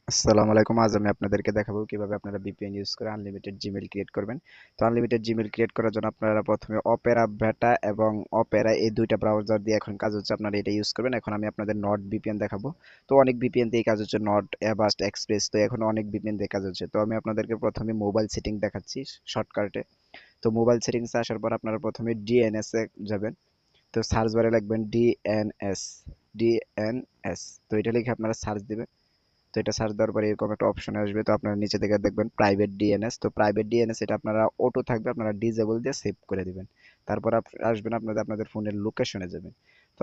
আসসালামু আলাইকুম। আজ আমি আপনাদেরকে দেখাবো কিভাবে আপনারা ভিপিএন ইউজ করে আনলিমিটেড জিমেইল ক্রিয়েট করবেন। তো আনলিমিটেড জিমেইল ক্রিয়েট করার জন্য আপনারা প্রথমে অপেরা বেটা এবং অপেরা এই দুইটা ব্রাউজার দিয়ে এখন কাজ হচ্ছে, আপনারা এটা ইউজ করবেন। এখন আমি আপনাদের নর্ড ভিপিএন দেখাবো। তো অনেক ভিপিএন দিয়ে কাজ হচ্ছে, নর্ড, এভাস্ট, এক্সপ্রেস, তো এখন অনেক ভিপিএন দিয়ে কাজ হচ্ছে। তো আমি আপনাদেরকে প্রথমে মোবাইল সেটিং দেখাচ্ছি শর্টকাটে। তো মোবাইল সেটিংসে আসার পর আপনারা প্রথমে ডিএনএস এ যাবেন। তো সার্চ বারে লিখবেন ডিএনএস, ডিএনএস। তো এটা লিখে আপনারা সার্চ দিবেন। তো এটা সার্চ দেওয়ার পরে এরকম একটা অপশন আসবে। তো আপনারা নিচে থেকে দেখবেন প্রাইভেট ডিএনএস। তো প্রাইভেট ডিএনএস এটা আপনারা অটো থাকবে, আপনারা ডিজেবল দিয়ে সেভ করে দিবেন। তারপর আসবেন আপনাদের আপনাদের ফোনের লোকেশনে যাবেন। তো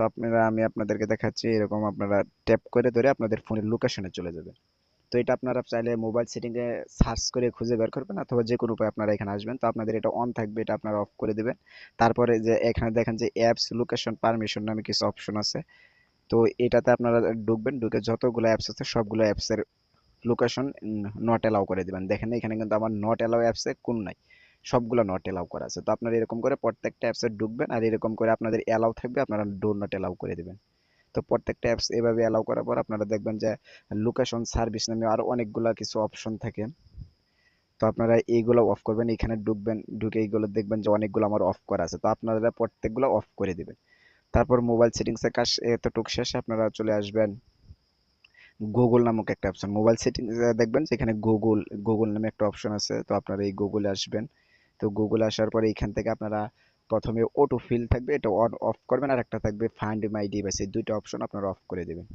আমি আপনাদেরকে দেখাচ্ছি, এরকম আপনারা ট্যাপ করে ধরে আপনাদের ফোনের লোকেশনে চলে যাবেন। তো এটা আপনারা চাইলে মোবাইল সেটিং এ সার্চ করে খুঁজে বের করবেন, অথবা যে কোনো উপায়ে আপনারা এখানে আসবেন। তো আপনাদের এটা অন থাকবে, এটা আপনারা অফ করে দিবেন। তারপরে যে এখানে দেখেন যে অ্যাপস লোকেশন পারমিশন নামে কিছু অপশন আছে। তো এটাতে আপনারা ঢুকবেন, ঢুকে যতগুলো অ্যাপস আছে সবগুলো অ্যাপসের লোকেশন নট এলাও করে দিবেন। দেখেন এখানে কিন্তু আমার নট এলাও অ্যাপসে কোন নাই, সবগুলো নট এলাও করা আছে। তো আপনারা এরকম করে প্রত্যেকটা অ্যাপসে ঢুকবেন, আর এরকম করে আপনাদের এলাও থাকবে, আপনারা ডো নট এলাও করে দিবেন। তো প্রত্যেকটা অ্যাপস এভাবে এলাও করার পর আপনারা দেখবেন যে লোকেশন সার্ভিস নামে আরো অনেকগুলা কিছু অপশন থাকে। তো আপনারা এইগুলো অফ করবেন, এখানে ঢুকবেন, ঢুকে এইগুলো দেখবেন যে অনেকগুলো আমার অফ করা আছে, তো আপনারা প্রত্যেকগুলো অফ করে দিবেন। তারপর মোবাইল সেটিংস এর কাজ এতটুকু শেষে আপনারা চলে আসবেন গুগল নামক একটা অপশন। মোবাইল সেটিংস দেখবেন যেখানে গুগল, গুগল নামে একটা অপশন আছে। তো আপনারা এই গুগলে আসবেন। তো গুগলে আসার পরে এখান থেকে আপনারা প্রথমে অটো ফিল থাকবে, এটা অন অফ করবেন, আর একটা থাকবে ফাইন্ড মাই ডিভাইস, এই দুইটা অপশন আপনারা অফ করে দিবেন।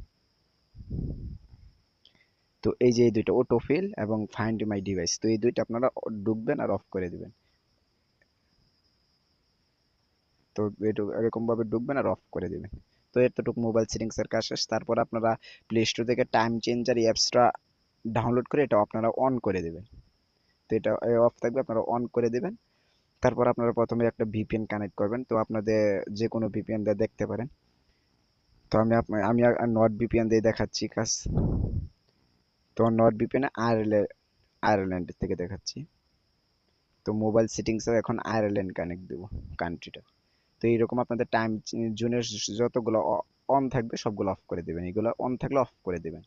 তো এই যে এই দুইটা অটো ফিল এবং ফাইন্ড মাই ডিভাইস, তো এই দুইটা আপনারা ঢুকবেন আর অফ করে দিবেন। তো এরকম ভাবে ঢুকবেন আর অফ করে দিবেন। তো এতটুকু মোবাইল সেটিংস এর কাজ শেষ। তারপর আপনারা প্লে স্টোর থেকে টাইম চেঞ্জার অ্যাপসটা ডাউনলোড করে এটা আপনারা অন করে দিবেন। তো এটা অফ থাকবে, আপনারা অন করে দিবেন। তারপর আপনারা প্রথমে একটা ভিপিএন কানেক্ট করবেন। তো আপনাদের যে কোনো ভিপিএন দিয়ে দেখতে পারেন। তো আমি নর্ড ভিপিএন দিয়ে দেখাচ্ছি কাজ। তো নর্ড ভিপিএন আয়ারল্যান্ড থেকে দেখাচ্ছি। তো মোবাইল সেটিংসে এখন আয়ারল্যান্ড কানেক্ট দেবো, কান্ট্রিটা। তো এইরকম আপনাদের টাইম জোনের যতগুলো অন থাকবে সবগুলো অফ করে দিবেন, এগুলো অন থাকলে অফ করে দিবেন।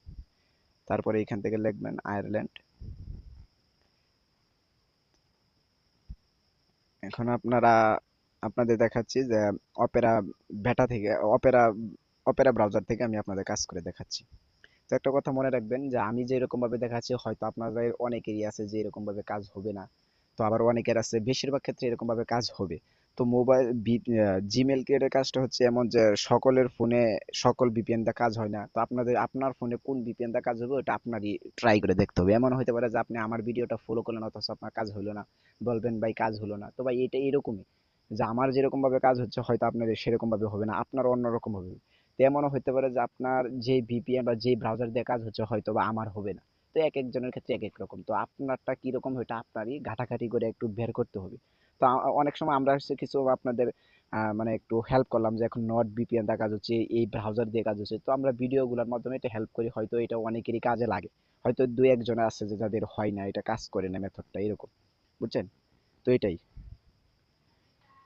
তারপরে এখান থেকে লিখবেন আয়ারল্যান্ড। এখন আপনাদের দেখাচ্ছি যে অপেরা বেটা থেকে, অপেরা অপেরা ব্রাউজার থেকে আমি আপনাদের কাজ করে দেখাচ্ছি। তো একটা কথা মনে রাখবেন যে আমি যে এরকম ভাবে দেখাচ্ছি হয়তো আপনাদের অনেকেরই আছে যে এরকম ভাবে কাজ হবে না। তো আবার অনেকের আছে বেশিরভাগ ক্ষেত্রে এরকম ভাবে কাজ হবে। তো জিমেল ক্রিয়েটের কাজটা হচ্ছে এমন যে সকলের ফোনে সকল ভিপিএন দা কাজ হয় না। তো আপনার ফোনে কোন ভিপিএন দা কাজ হবে ওটা আপনারই ট্রাই করে দেখতে হবে। এমন হতে পারে যে আপনি আমার ভিডিওটা ফলো করলেন অথচ আপনার কাজ হলো না, বলবেন ভাই কাজ হলো না। তো ভাই এটা এরকমই, যে আমার যেরকম ভাবে কাজ হচ্ছে হয়তো আপনার সেরকম ভাবে হবে না, আপনার অন্যরকম হবে। তো এমনও হতে পারে যে আপনার যে ভিপিএন বা যে ব্রাউজার দিয়ে কাজ হচ্ছে হয়তো বা আমার হবে না। তো এক একজনের ক্ষেত্রে এক এক রকম, তো আপনারটা কিরকম এটা আপনারই ঘাটাঘাটি করে একটু বের করতে হবে। তো অনেক সময় আমরা হচ্ছে কিছু আপনাদের মানে একটু হেল্প করলাম যে এখন নট ভিপিএন দিয়ে কাজ হচ্ছে, এই ব্রাউজার দিয়ে কাজ হচ্ছে। তো আমরা ভিডিওগুলোর মাধ্যমে এটা হেল্প করি, হয়তো এটা অনেকেরই কাজে লাগে। হয়তো দুই একজন আছে যে যাদের হয় না, এটা কাজ করে না মেথডটা এরকম, বুঝছেন? তো এটাই।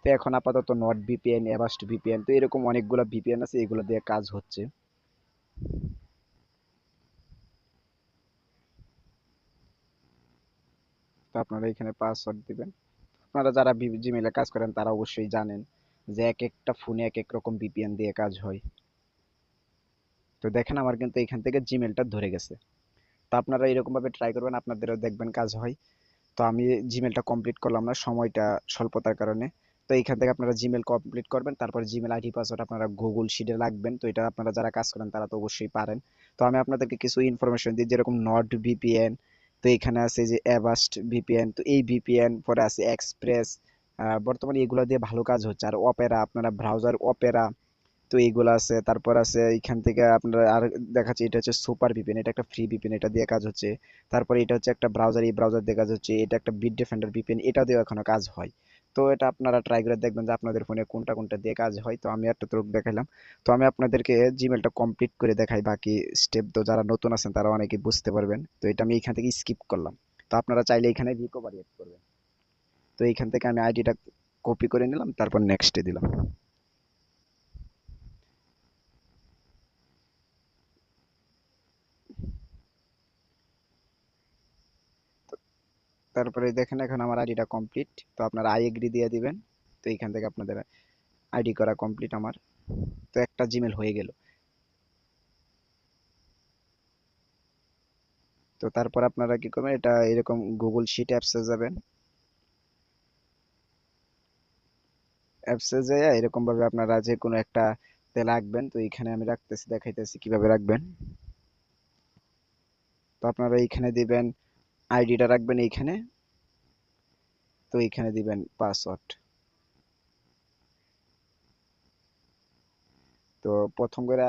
তো এখন আপাতত নট ভিপিএন, এভাস্ট ভিপিএন, তো এরকম অনেকগুলো ভিপিএন আছে, এগুলো দিয়ে কাজ হচ্ছে। তো আপনারা এখানে পাসওয়ার্ড দিবেন। আপনারা যারা জিমেইলে কাজ করেন তারা অবশ্যই জানেন যে এক একটা ফোনে এক এক রকম ভিপিএন দিয়ে কাজ হয়। তো দেখেন আমার কিন্তু এখান থেকে জিমেইলটা ধরে গেছে। তো আপনারা এরকম ভাবে ট্রাই করবেন, আপনাদেরও দেখবেন কাজ হয়। তো আমি জিমেইলটা কমপ্লিট করলাম না সময়টা স্বল্পতার কারণে। তো এইখান থেকে আপনারা জিমেইল কমপ্লিট করবেন, তারপর জিমেইল আইডি পাসওয়ার্ড আপনারা গুগল শিটে রাখবেন। তো এটা আপনারা যারা কাজ করেন তারা তো অবশ্যই পারেন। তো আমি আপনাদেরকে কিছু ইনফরমেশন দিই, যেরকম নট ভিপিএন, তো এখানে আছে যে অ্যাভাস্ট ভিপিএন, তো এই ভিপিএন পরে আছে এক্সপ্রেস। বর্তমানে এগুলো দিয়ে ভালো কাজ হচ্ছে। আর অপেরা, আপনারা ব্রাউজার অপেরা, তো এইগুলো আছে। তারপর আছে এখান থেকে আপনারা আর দেখাচ্ছি, এটা হচ্ছে সুপার ভিপিএন, এটা একটা ফ্রি ভিপিএন, এটা দিয়ে কাজ হচ্ছে। তারপরে এটা হচ্ছে একটা ব্রাউজার, এই ব্রাউজার দিয়ে কাজ হচ্ছে। এটা একটা বিট ডিফেন্ডার ভিপিএন, এটা দিয়েও এখনো কাজ হয়। তো এটা আপনারা ট্রাই করে দেখবেন যে আপনাদের ফোনে কোনটা কোনটা দিয়ে কাজ হয়। তো আমি একটা তোর দেখাইলাম। তো আমি আপনাদেরকে জিমেলটা কমপ্লিট করে দেখাই বাকি স্টেপ। তো যারা নতুন আছেন তারা অনেকে বুঝতে পারবেন। তো এটা আমি এখান থেকে স্কিপ করলাম। তো আপনারা চাইলে এখানে রিকভারি করবেন। তো এইখান থেকে আমি আইডিটা কপি করে নিলাম, তারপর নেক্সটে দিলাম। তারপরে দেখেন এখন আমার আইডিটা কমপ্লিট। তো আপনারা আই এগ্রি দিয়ে দিবেন। তো এইখান থেকে আপনাদের আইডি করা কমপ্লিট আমার। তো একটা জিমেল হয়ে গেল। তো তারপর আপনারা কি করবেন, এটা এরকম গুগল শিট অ্যাপসে যাবেন। অ্যাপসে যেয়ে এরকম ভাবে আপনারা যে কোনো একটা তে রাখবেন। তো এইখানে আমি রাখতেছি, দেখাইতেছি কিভাবে রাখবেন। তো আপনারা এইখানে দিবেন, আইডিটা রাখবেন এইখানে। তো এইখানে দিবেন পাসওয়ার্ড। তো প্রথম করে